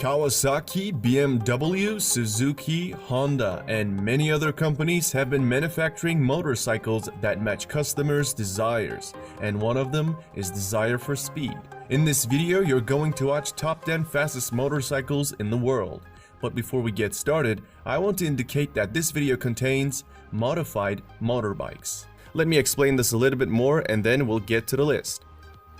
Kawasaki, BMW, Suzuki, Honda, and many other companies have been manufacturing motorcycles that match customers' desires, and one of them is desire for speed. In this video, you're going to watch top 10 fastest motorcycles in the world. But before we get started, I want to indicate that this video contains modified motorbikes. Let me explain this a little bit more and then we'll get to the list.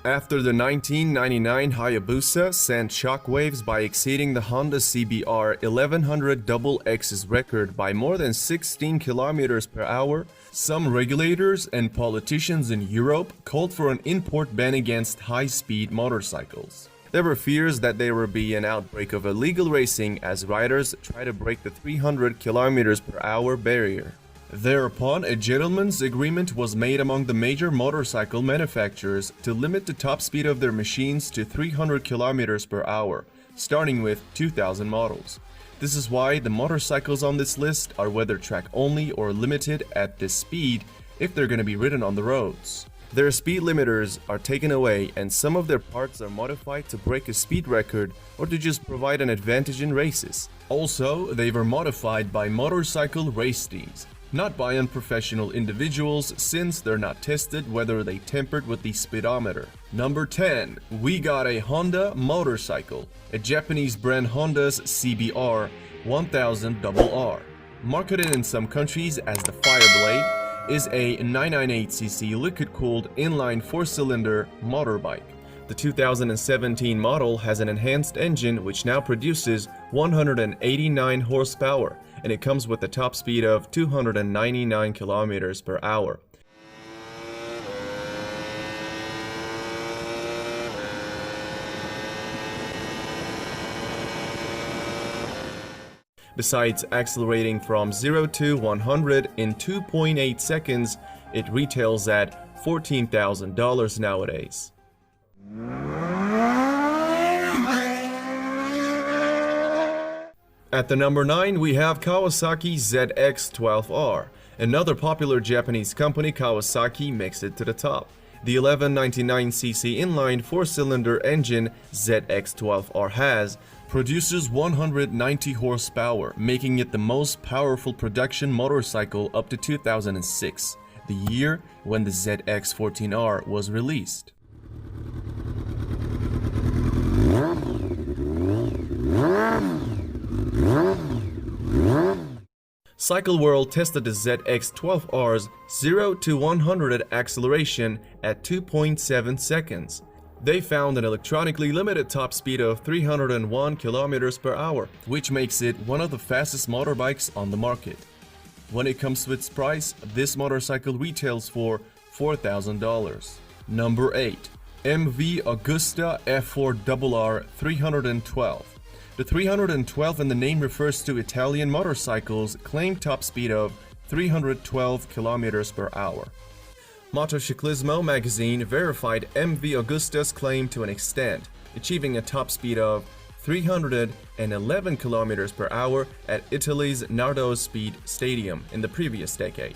After the 1999 Hayabusa sent shockwaves by exceeding the Honda CBR 1100 XX's record by more than 16 km per hour, some regulators and politicians in Europe called for an import ban against high-speed motorcycles. There were fears that there would be an outbreak of illegal racing as riders try to break the 300 km per hour barrier. Thereupon, a gentleman's agreement was made among the major motorcycle manufacturers to limit the top speed of their machines to 300 km per hour, starting with 2000 models. This is why the motorcycles on this list are weather track only or limited at this speed if they're going to be ridden on the roads. Their speed limiters are taken away and some of their parts are modified to break a speed record or to just provide an advantage in races. Also, they were modified by motorcycle race teams, not by unprofessional individuals, since they're not tested whether they tampered with the speedometer. Number 10. We got a Honda motorcycle, a Japanese brand Honda's CBR 1000 RR. Marketed in some countries as the Fireblade, is a 998cc liquid-cooled inline 4-cylinder motorbike. The 2017 model has an enhanced engine which now produces 189 horsepower, and it comes with a top speed of 299 km per hour. Besides accelerating from 0 to 100 in 2.8 seconds, it retails at $14,000 nowadays. At the number 9, we have Kawasaki ZX-12R. Another popular Japanese company, Kawasaki, makes it to the top. The 1199cc inline 4-cylinder engine ZX-12R produces 190 horsepower, making it the most powerful production motorcycle up to 2006, the year when the ZX-14R was released. Cycle World tested the ZX-12R's 0 to 100 acceleration at 2.7 seconds. They found an electronically limited top speed of 301 km per hour, which makes it one of the fastest motorbikes on the market. When it comes to its price, this motorcycle retails for $4,000. Number 8. MV Agusta F4RR 312. The 312 in the name refers to Italian motorcycles' claimed top speed of 312 km per hour. Motociclismo magazine verified MV Agusta's claim to an extent, achieving a top speed of 311 km per hour at Italy's Nardo Speed Stadium in the previous decade.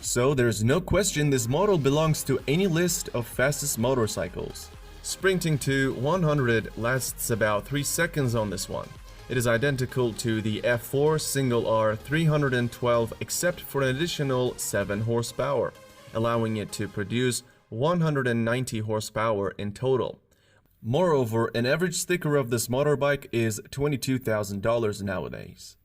So there's no question this model belongs to any list of fastest motorcycles. Sprinting to 100 lasts about 3 seconds on this one. It is identical to the F4 single R 312 except for an additional 7 horsepower, allowing it to produce 190 horsepower in total. Moreover, an average sticker of this motorbike is $22,000 nowadays.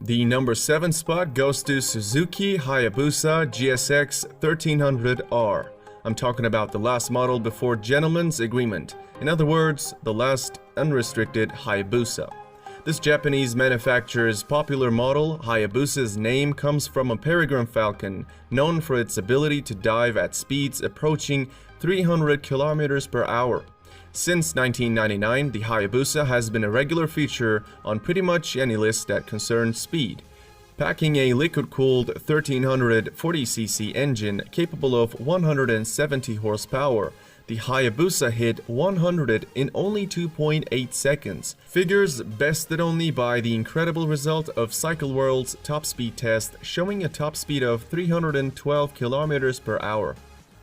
The number 7 spot goes to Suzuki Hayabusa GSX 1300R. I'm talking about the last model before gentleman's agreement. In other words, the last unrestricted Hayabusa. This Japanese manufacturer's popular model, Hayabusa's name comes from a peregrine falcon known for its ability to dive at speeds approaching 300 km per hour. Since 1999, the Hayabusa has been a regular feature on pretty much any list that concerns speed. Packing a liquid-cooled 1340cc engine capable of 170 horsepower, The Hayabusa hit 100 in only 2.8 seconds, figures bested only by the incredible result of Cycle World's top speed test showing a top speed of 312 km per hour.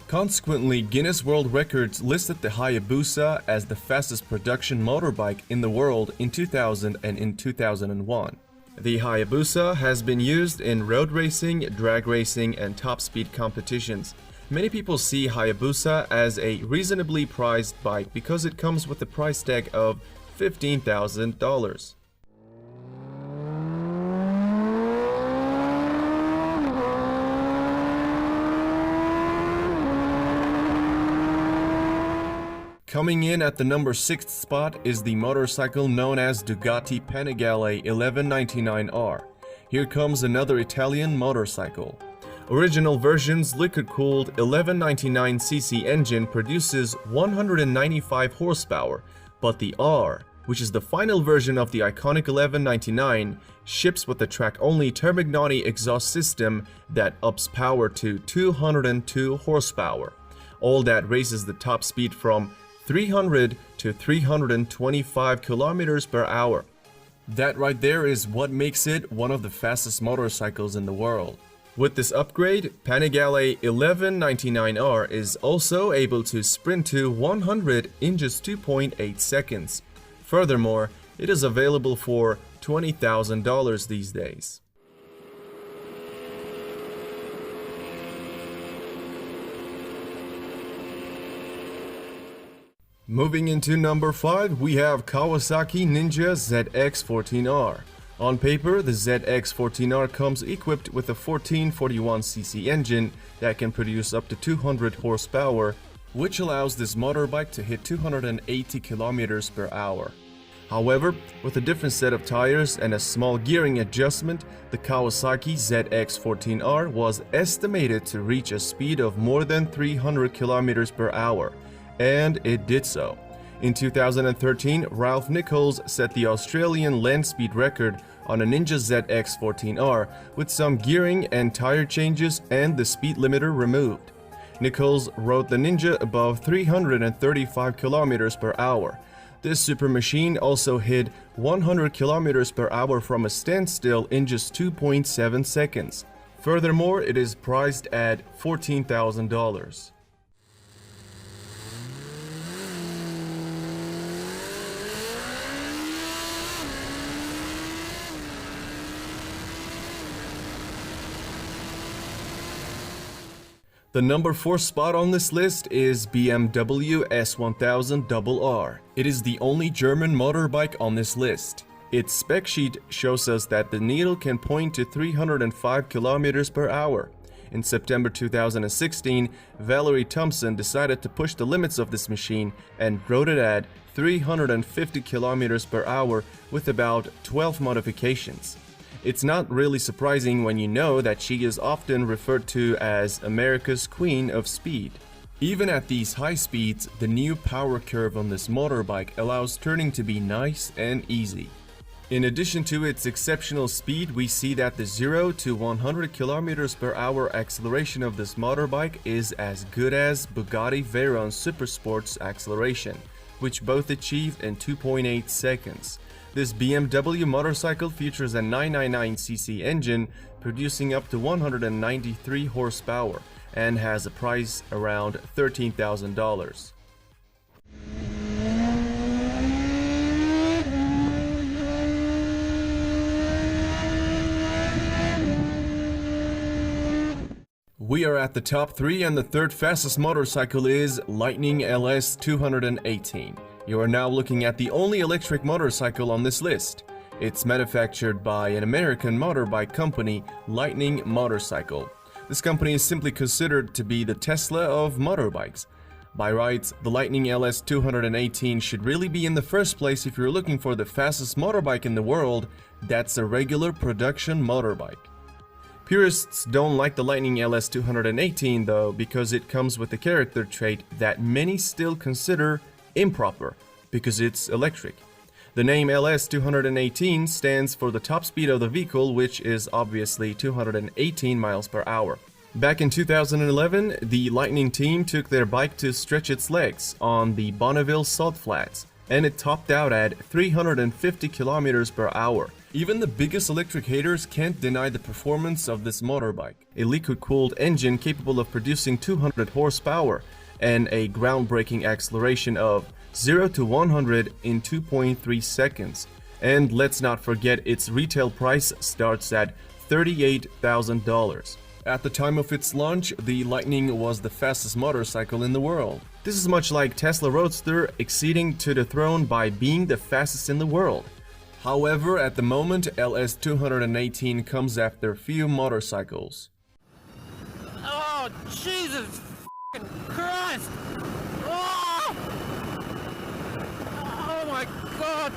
Consequently, Guinness World Records listed the Hayabusa as the fastest production motorbike in the world in 2000 and in 2001. The Hayabusa has been used in road racing, drag racing, and top speed competitions. Many people see Hayabusa as a reasonably priced bike because it comes with a price tag of $15,000. Coming in at the number 6th spot is the motorcycle known as Ducati Panigale 1199R. Here comes another Italian motorcycle. Original version's liquid-cooled 1199cc engine produces 195 horsepower, but the R, which is the final version of the iconic 1199, ships with a track-only Termignoni exhaust system that ups power to 202 horsepower. All that raises the top speed from 300 to 325 kilometers per hour. That right there is what makes it one of the fastest motorcycles in the world. With this upgrade, Panigale 1199R is also able to sprint to 100 in just 2.8 seconds. Furthermore, it is available for $20,000 these days. Moving into number 5, we have Kawasaki Ninja ZX-14R. On paper, the ZX-14R comes equipped with a 1441cc engine that can produce up to 200 horsepower, which allows this motorbike to hit 280 kilometers per hour. However, with a different set of tires and a small gearing adjustment, the Kawasaki ZX-14R was estimated to reach a speed of more than 300 kilometers per hour. And it did so. In 2013, Ralph Nichols set the Australian land speed record on a Ninja ZX-14R with some gearing and tire changes and the speed limiter removed. Nichols rode the Ninja above 335 kilometers per hour. This super machine also hit 100 kilometers per hour from a standstill in just 2.7 seconds. Furthermore, it is priced at $14,000. The number 4 spot on this list is BMW S1000RR. It is the only German motorbike on this list. Its spec sheet shows us that the needle can point to 305 kilometers per hour. In September 2016, Valerie Thompson decided to push the limits of this machine and rode it at 350 kilometers per hour with about 12 modifications. It's not really surprising when you know that she is often referred to as America's Queen of Speed. Even at these high speeds, the new power curve on this motorbike allows turning to be nice and easy. In addition to its exceptional speed, we see that the 0 to 100 km per hour acceleration of this motorbike is as good as Bugatti Veyron's Supersport's acceleration, which both achieved in 2.8 seconds. This BMW motorcycle features a 999cc engine producing up to 193 horsepower and has a price around $13,000. We are at the top 3 and the third fastest motorcycle is Lightning LS 218. You are now looking at the only electric motorcycle on this list. It's manufactured by an American motorbike company, Lightning Motorcycle. This company is simply considered to be the Tesla of motorbikes. By rights, the Lightning LS 218 should really be in the first place if you're looking for the fastest motorbike in the world that's a regular production motorbike. Purists don't like the Lightning LS 218 though because it comes with a character trait that many still consider improper because it's electric. The name LS 218 stands for the top speed of the vehicle, which is obviously 218 miles per hour. Back in 2011, the Lightning team took their bike to stretch its legs on the Bonneville Salt Flats, and it topped out at 350 kilometers per hour. Even the biggest electric haters can't deny the performance of this motorbike. A liquid-cooled engine capable of producing 200 horsepower and a groundbreaking acceleration of 0 to 100 in 2.3 seconds. And let's not forget its retail price starts at $38,000. At the time of its launch, the Lightning was the fastest motorcycle in the world. This is much like Tesla Roadster exceeding to the throne by being the fastest in the world. However, at the moment, LS218 comes after few motorcycles. Oh, Jesus f***ing Christ! Oh! Oh my God!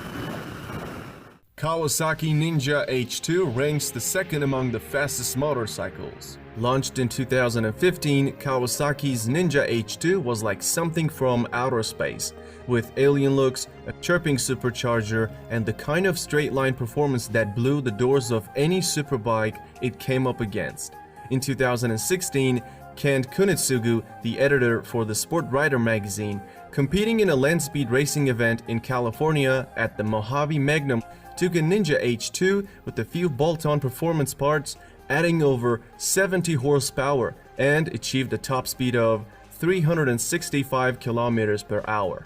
Kawasaki Ninja H2 ranks the second among the fastest motorcycles. Launched in 2015, Kawasaki's Ninja H2 was like something from outer space, with alien looks, a chirping supercharger, and the kind of straight-line performance that blew the doors of any superbike it came up against. In 2016, Kent Kunitsugu, the editor for the Sport Rider magazine, competing in a land speed racing event in California at the Mojave Magnum, took a Ninja H2 with a few bolt-on performance parts, adding over 70 horsepower, and achieved a top speed of 365 kilometers per hour.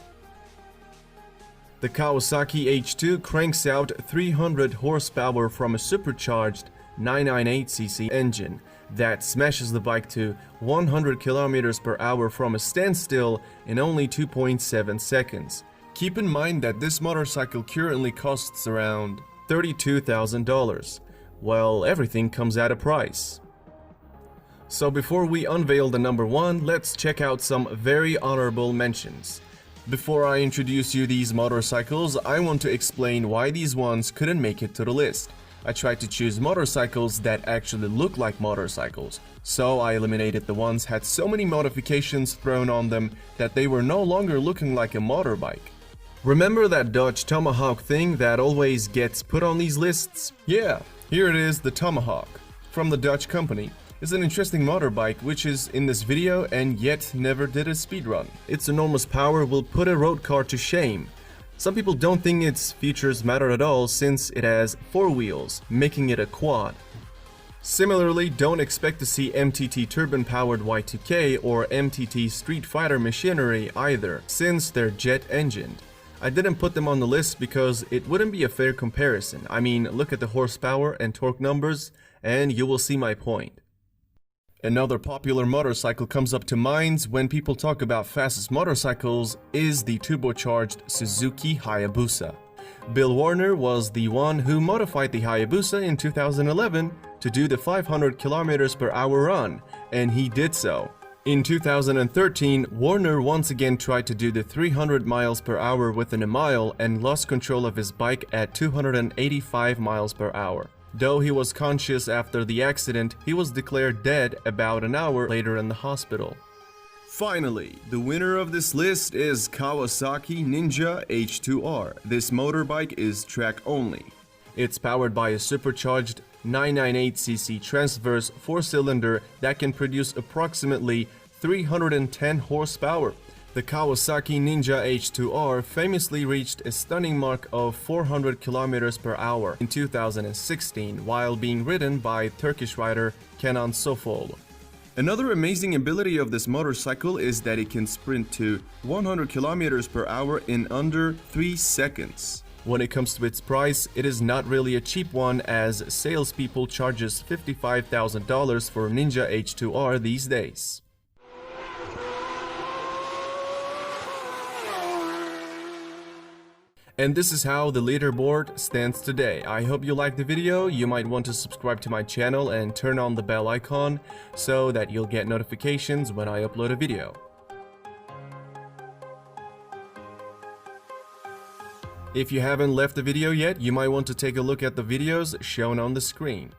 The Kawasaki H2 cranks out 300 horsepower from a supercharged 998cc engine that smashes the bike to 100 kilometers per hour from a standstill in only 2.7 seconds. Keep in mind that this motorcycle currently costs around $32,000. Well, everything comes at a price. So before we unveil the number one, let's check out some very honorable mentions. Before I introduce you these motorcycles, I want to explain why these ones couldn't make it to the list. I tried to choose motorcycles that actually look like motorcycles, so I eliminated the ones had so many modifications thrown on them that they were no longer looking like a motorbike. Remember that Dodge Tomahawk thing that always gets put on these lists? Yeah, here it is, the Tomahawk, from the Dutch company. It's an interesting motorbike which is in this video and yet never did a speedrun. Its enormous power will put a road car to shame. Some people don't think its features matter at all since it has 4 wheels, making it a quad. Similarly, don't expect to see MTT turbine-powered Y2K or MTT Street Fighter machinery either, since they're jet-engined. I didn't put them on the list because it wouldn't be a fair comparison. I mean, look at the horsepower and torque numbers and you will see my point. Another popular motorcycle comes up to mind when people talk about fastest motorcycles is the turbocharged Suzuki Hayabusa. Bill Warner was the one who modified the Hayabusa in 2011 to do the 500 km per hour run, and he did so. In 2013, Warner once again tried to do the 300 miles per hour within a mile and lost control of his bike at 285 miles per hour. Though he was conscious after the accident, he was declared dead about an hour later in the hospital. Finally, the winner of this list is Kawasaki Ninja H2R. This motorbike is track only. It's powered by a supercharged 998cc transverse 4-cylinder that can produce approximately 310 horsepower. The Kawasaki Ninja H2R famously reached a stunning mark of 400 km per hour in 2016 while being ridden by Turkish rider Kenan Sofol. Another amazing ability of this motorcycle is that it can sprint to 100 km per hour in under 3 seconds. When it comes to its price, it is not really a cheap one as salespeople charges $55,000 for Ninja H2R these days. And this is how the leaderboard stands today. I hope you liked the video. You might want to subscribe to my channel and turn on the bell icon so that you'll get notifications when I upload a video. If you haven't left the video yet, you might want to take a look at the videos shown on the screen.